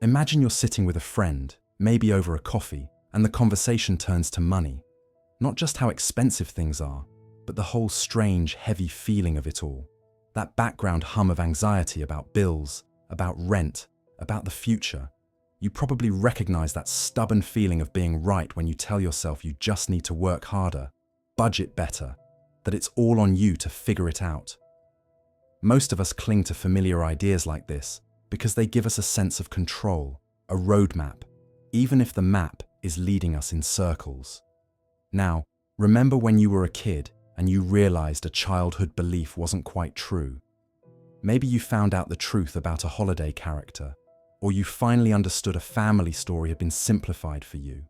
Imagine you're sitting with a friend, maybe over a coffee, and the conversation turns to money. Not just how expensive things are, but the whole strange, heavy feeling of it all. That background hum of anxiety about bills, about rent, about the future. You probably recognize that stubborn feeling of being right when you tell yourself you just need to work harder, budget better, that it's all on you to figure it out. Most of us cling to familiar ideas like this because they give us a sense of control, a roadmap, even if the map is leading us in circles. Now, remember when you were a kid and you realized a childhood belief wasn't quite true. Maybe you found out the truth about a holiday character, or you finally understood a family story had been simplified for you.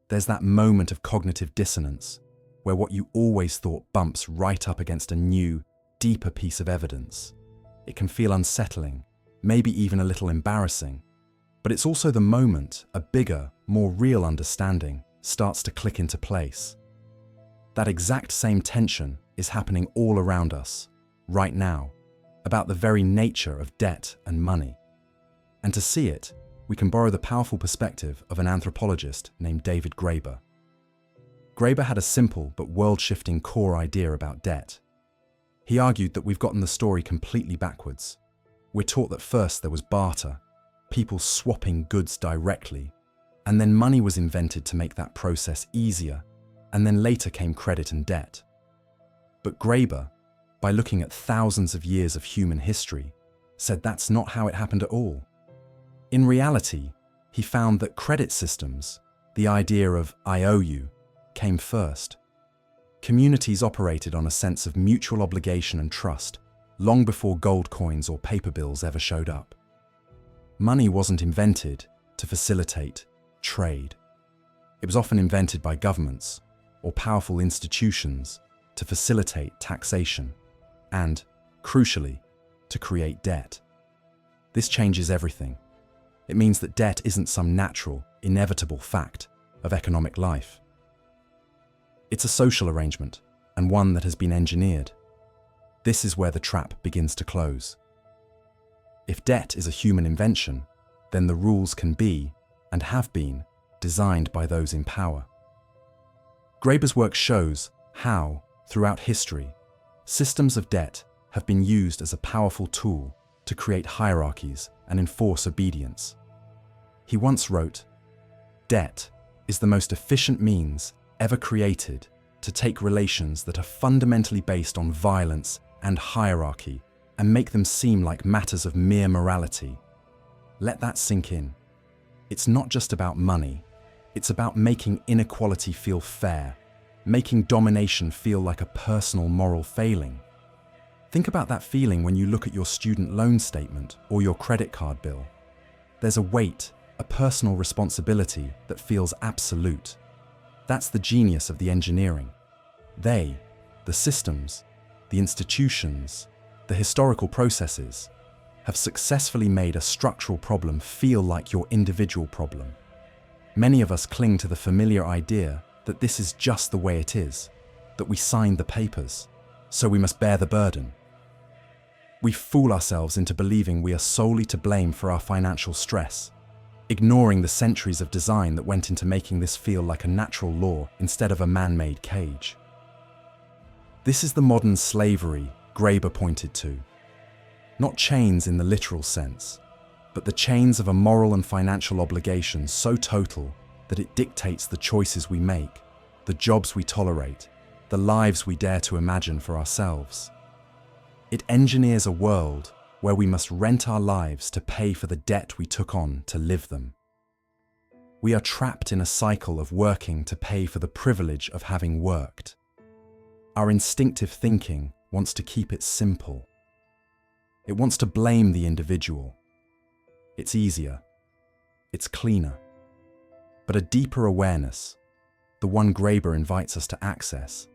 There's that moment of cognitive dissonance, where what you always thought bumps right up against a new, deeper piece of evidence. It can feel unsettling, maybe even a little embarrassing, but it's also the moment a bigger, more real understanding starts to click into place. That exact same tension is happening all around us, right now, about the very nature of debt and money. And to see it, we can borrow the powerful perspective of an anthropologist named David Graeber. Graeber had a simple but world-shifting core idea about debt. He argued that we've gotten the story completely backwards. We're taught that first there was barter, people swapping goods directly, and then money was invented to make that process easier, and then later came credit and debt. But Graeber, by looking at thousands of years of human history, said that's not how it happened at all. In reality, he found that credit systems, the idea of "I owe you," came first. Communities operated on a sense of mutual obligation and trust long before gold coins or paper bills ever showed up. Money wasn't invented to facilitate trade. It was often invented by governments or powerful institutions to facilitate taxation and, crucially, to create debt. This changes everything. It means that debt isn't some natural, inevitable fact of economic life. It's a social arrangement, and one that has been engineered. This is where the trap begins to close. If debt is a human invention, then the rules can be, and have been, designed by those in power. Graeber's work shows how, throughout history, systems of debt have been used as a powerful tool to create hierarchies and enforce obedience. He once wrote, "Debt is the most efficient means ever created to take relations that are fundamentally based on violence and hierarchy and make them seem like matters of mere morality." Let that sink in. It's not just about money. It's about making inequality feel fair, making domination feel like a personal moral failing. Think about that feeling when you look at your student loan statement or your credit card bill. There's a weight, a personal responsibility that feels absolute. That's the genius of the engineering. They, the systems, the institutions, the historical processes, have successfully made a structural problem feel like your individual problem. Many of us cling to the familiar idea that this is just the way it is, that we signed the papers, so we must bear the burden. We fool ourselves into believing we are solely to blame for our financial stress, ignoring the centuries of design that went into making this feel like a natural law instead of a man-made cage. This is the modern slavery Graeber pointed to. Not chains in the literal sense, but the chains of a moral and financial obligation so total that it dictates the choices we make, the jobs we tolerate, the lives we dare to imagine for ourselves. It engineers a world where we must rent our lives to pay for the debt we took on to live them. We are trapped in a cycle of working to pay for the privilege of having worked. Our instinctive thinking wants to keep it simple. It wants to blame the individual. It's easier. It's cleaner. But a deeper awareness, the one Graeber invites us to access,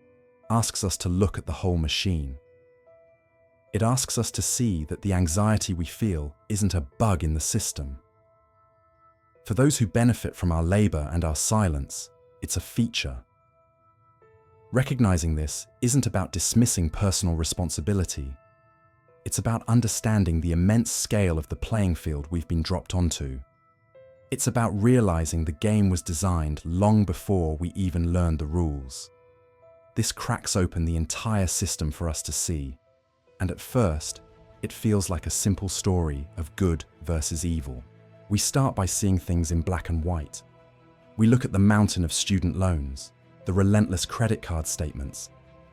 asks us to look at the whole machine. It asks us to see that the anxiety we feel isn't a bug in the system. For those who benefit from our labor and our silence, it's a feature. Recognizing this isn't about dismissing personal responsibility. It's about understanding the immense scale of the playing field we've been dropped onto. It's about realizing the game was designed long before we even learned the rules. This cracks open the entire system for us to see, and at first, it feels like a simple story of good versus evil. We start by seeing things in black and white. We look at the mountain of student loans, the relentless credit card statements,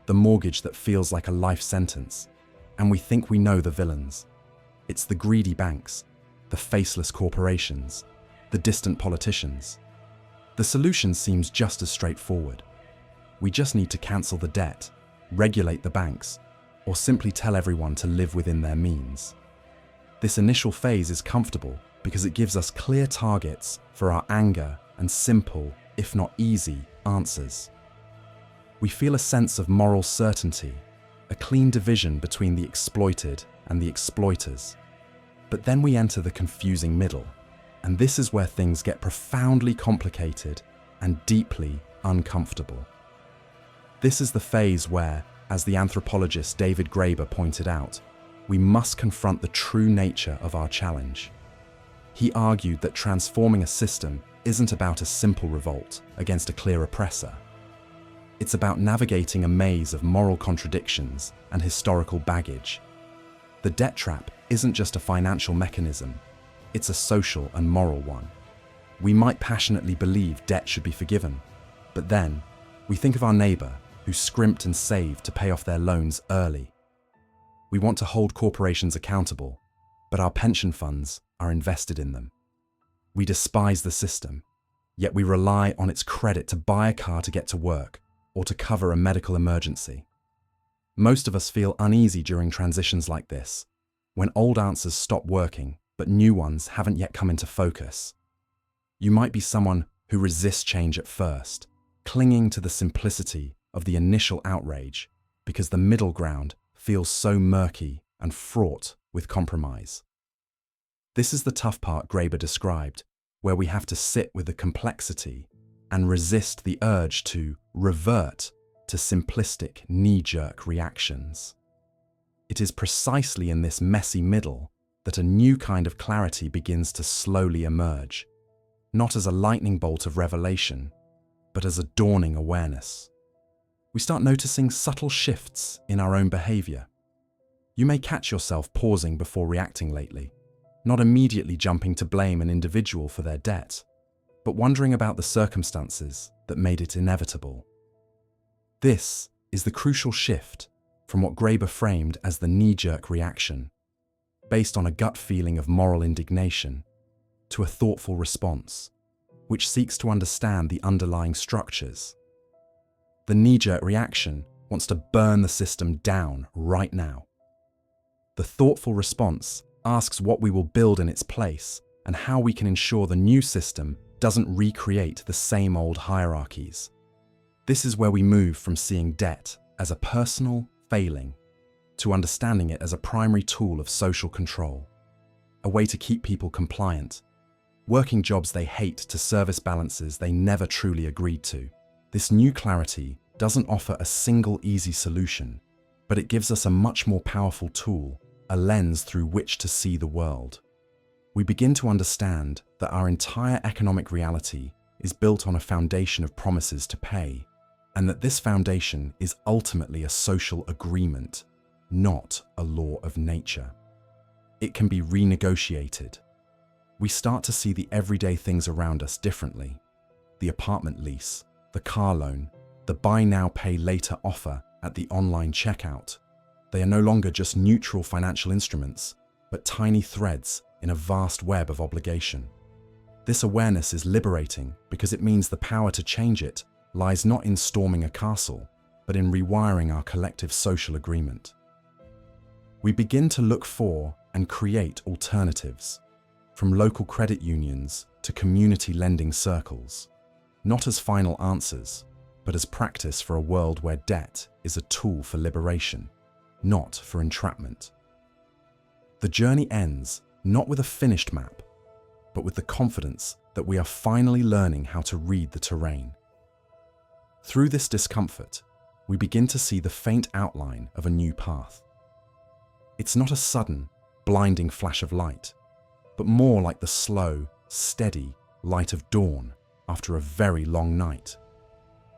the mortgage that feels like a life sentence, and we think we know the villains. It's the greedy banks, the faceless corporations, the distant politicians. The solution seems just as straightforward. We just need to cancel the debt, regulate the banks, or simply tell everyone to live within their means. This initial phase is comfortable because it gives us clear targets for our anger and simple, if not easy, answers. We feel a sense of moral certainty, a clean division between the exploited and the exploiters. But then we enter the confusing middle, and this is where things get profoundly complicated and deeply uncomfortable. This is the phase where, as the anthropologist David Graeber pointed out, we must confront the true nature of our challenge. He argued that transforming a system isn't about a simple revolt against a clear oppressor. It's about navigating a maze of moral contradictions and historical baggage. The debt trap isn't just a financial mechanism, it's a social and moral one. We might passionately believe debt should be forgiven, but then we think of our neighbor who scrimped and saved to pay off their loans early. We want to hold corporations accountable, but our pension funds are invested in them. We despise the system, yet we rely on its credit to buy a car to get to work or to cover a medical emergency. Most of us feel uneasy during transitions like this, when old answers stop working but new ones haven't yet come into focus. You might be someone who resists change at first, clinging to the simplicity of the initial outrage because the middle ground feels so murky and fraught with compromise. This is the tough part Graeber described, where we have to sit with the complexity and resist the urge to revert to simplistic knee-jerk reactions. It is precisely in this messy middle that a new kind of clarity begins to slowly emerge, not as a lightning bolt of revelation, but as a dawning awareness. We start noticing subtle shifts in our own behavior. You may catch yourself pausing before reacting lately, not immediately jumping to blame an individual for their debt, but wondering about the circumstances that made it inevitable. This is the crucial shift from what Graeber framed as the knee-jerk reaction, based on a gut feeling of moral indignation, to a thoughtful response, which seeks to understand the underlying structures. The knee-jerk reaction wants to burn the system down right now. The thoughtful response asks what we will build in its place and how we can ensure the new system doesn't recreate the same old hierarchies. This is where we move from seeing debt as a personal failing to understanding it as a primary tool of social control, a way to keep people compliant, working jobs they hate to service balances they never truly agreed to. This new clarity doesn't offer a single easy solution, but it gives us a much more powerful tool, a lens through which to see the world. We begin to understand that our entire economic reality is built on a foundation of promises to pay, and that this foundation is ultimately a social agreement, not a law of nature. It can be renegotiated. We start to see the everyday things around us differently. The apartment lease, the car loan, the buy now, pay later offer at the online checkout. They are no longer just neutral financial instruments, but tiny threads in a vast web of obligation. This awareness is liberating because it means the power to change it lies not in storming a castle, but in rewiring our collective social agreement. We begin to look for and create alternatives, from local credit unions to community lending circles, not as final answers, but as practice for a world where debt is a tool for liberation, not for entrapment. The journey ends not with a finished map, but with the confidence that we are finally learning how to read the terrain. Through this discomfort, we begin to see the faint outline of a new path. It's not a sudden, blinding flash of light, but more like the slow, steady, light of dawn after a very long night.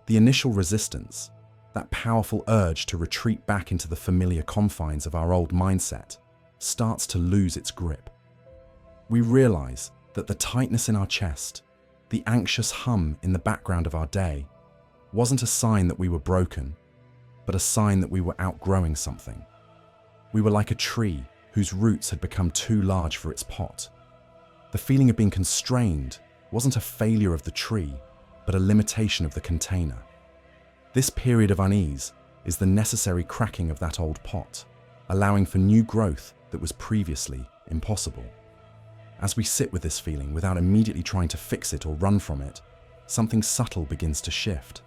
The initial resistance, that powerful urge to retreat back into the familiar confines of our old mindset, starts to lose its grip. We realize that the tightness in our chest, the anxious hum in the background of our day, wasn't a sign that we were broken, but a sign that we were outgrowing something. We were like a tree whose roots had become too large for its pot. The feeling of being constrained wasn't a failure of the tree, but a limitation of the container. This period of unease is the necessary cracking of that old pot, allowing for new growth that was previously impossible. As we sit with this feeling without immediately trying to fix it or run from it, something subtle begins to shift.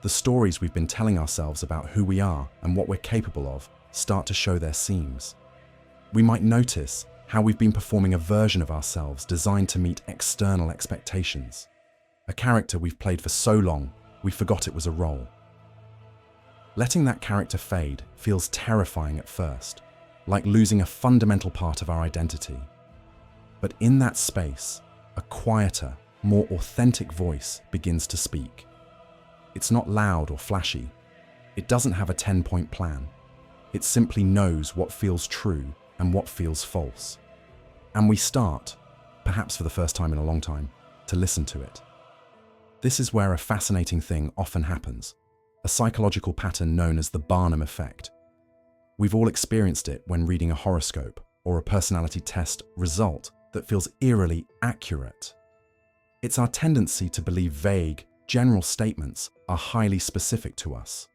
The stories we've been telling ourselves about who we are and what we're capable of start to show their seams. We might notice how we've been performing a version of ourselves designed to meet external expectations. A character we've played for so long, we forgot it was a role. Letting that character fade feels terrifying at first, like losing a fundamental part of our identity. But in that space, a quieter, more authentic voice begins to speak. It's not loud or flashy. It doesn't have a 10-point plan. It simply knows what feels true and what feels false. And we start, perhaps for the first time in a long time, to listen to it. This is where a fascinating thing often happens, a psychological pattern known as the Barnum effect. We've all experienced it when reading a horoscope or a personality test result that feels eerily accurate. It's our tendency to believe vague, general statements are highly specific to us.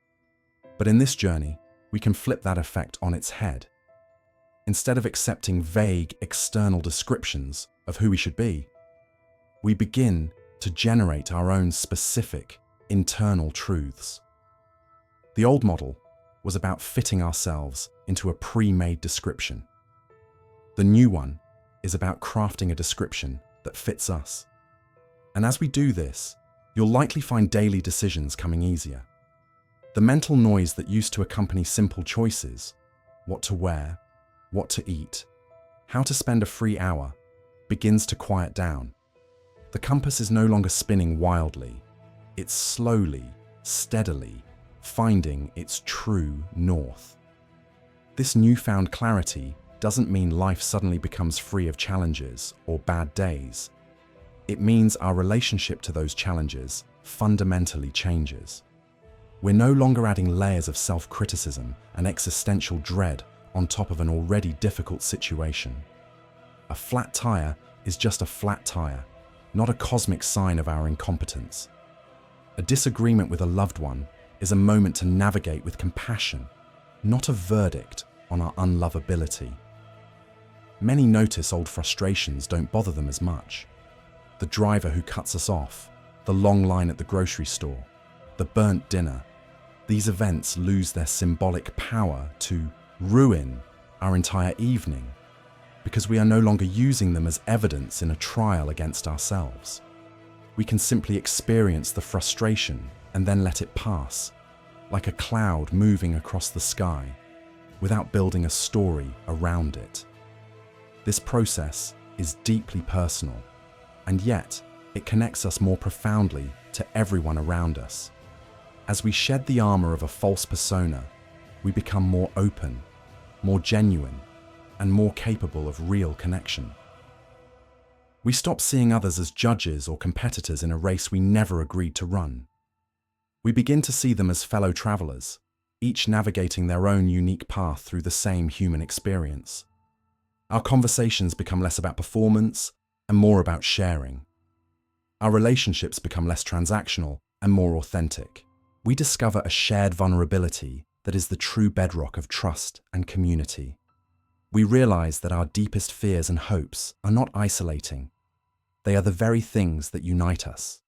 But in this journey, we can flip that effect on its head. Instead of accepting vague external descriptions of who we should be, we begin to generate our own specific internal truths. The old model was about fitting ourselves into a pre-made description. The new one is about crafting a description that fits us. And as we do this, you'll likely find daily decisions coming easier. The mental noise that used to accompany simple choices, what to wear, what to eat, how to spend a free hour, begins to quiet down. The compass is no longer spinning wildly. It's slowly, steadily finding its true north. This newfound clarity doesn't mean life suddenly becomes free of challenges or bad days. It means our relationship to those challenges fundamentally changes. We're no longer adding layers of self-criticism and existential dread on top of an already difficult situation. A flat tire is just a flat tire, not a cosmic sign of our incompetence. A disagreement with a loved one is a moment to navigate with compassion, not a verdict on our unlovability. Many notice old frustrations don't bother them as much. The driver who cuts us off, the long line at the grocery store, the burnt dinner. These events lose their symbolic power to ruin our entire evening because we are no longer using them as evidence in a trial against ourselves. We can simply experience the frustration and then let it pass, like a cloud moving across the sky, without building a story around it. This process is deeply personal, and yet it connects us more profoundly to everyone around us. As we shed the armor of a false persona, we become more open, more genuine, and more capable of real connection. We stop seeing others as judges or competitors in a race we never agreed to run. We begin to see them as fellow travelers, each navigating their own unique path through the same human experience. Our conversations become less about performance and more about sharing. Our relationships become less transactional and more authentic. We discover a shared vulnerability that is the true bedrock of trust and community. We realize that our deepest fears and hopes are not isolating. They are the very things that unite us.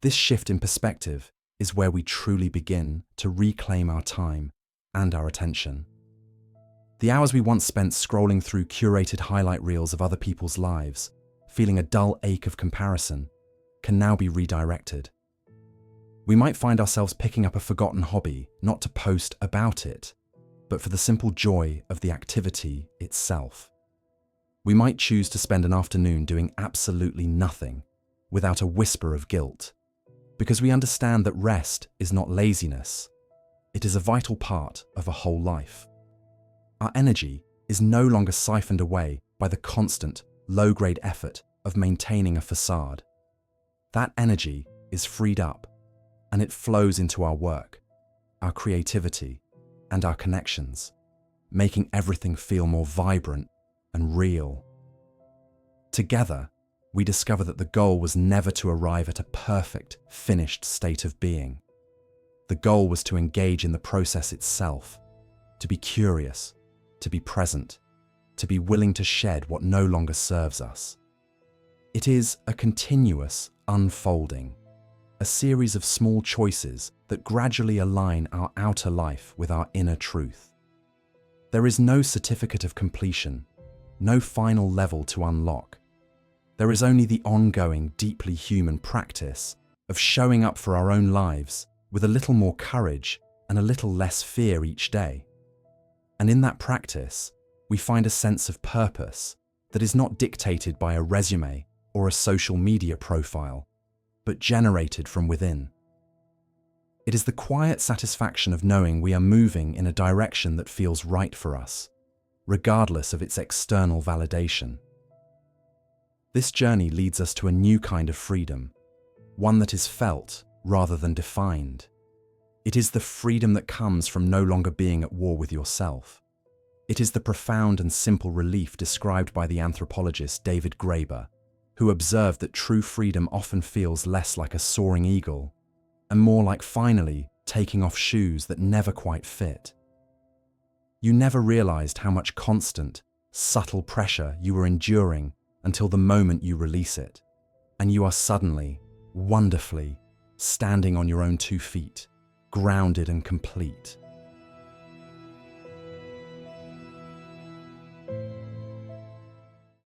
This shift in perspective is where we truly begin to reclaim our time and our attention. The hours we once spent scrolling through curated highlight reels of other people's lives, feeling a dull ache of comparison, can now be redirected. We might find ourselves picking up a forgotten hobby, not to post about it, but for the simple joy of the activity itself. We might choose to spend an afternoon doing absolutely nothing, without a whisper of guilt, because we understand that rest is not laziness. It is a vital part of a whole life. Our energy is no longer siphoned away by the constant, low-grade effort of maintaining a facade. That energy is freed up, and it flows into our work, our creativity, and our connections, making everything feel more vibrant and real. Together, we discover that the goal was never to arrive at a perfect, finished state of being. The goal was to engage in the process itself, to be curious, to be present, to be willing to shed what no longer serves us. It is a continuous unfolding, a series of small choices that gradually align our outer life with our inner truth. There is no certificate of completion, no final level to unlock. There is only the ongoing, deeply human practice of showing up for our own lives with a little more courage and a little less fear each day. And in that practice, we find a sense of purpose that is not dictated by a resume or a social media profile, but generated from within. It is the quiet satisfaction of knowing we are moving in a direction that feels right for us, regardless of its external validation. This journey leads us to a new kind of freedom, one that is felt rather than defined. It is the freedom that comes from no longer being at war with yourself. It is the profound and simple relief described by the anthropologist David Graeber, who observed that true freedom often feels less like a soaring eagle and more like finally taking off shoes that never quite fit. You never realized how much constant, subtle pressure you were enduring until the moment you release it, and you are suddenly, wonderfully, standing on your own 2 feet, grounded and complete.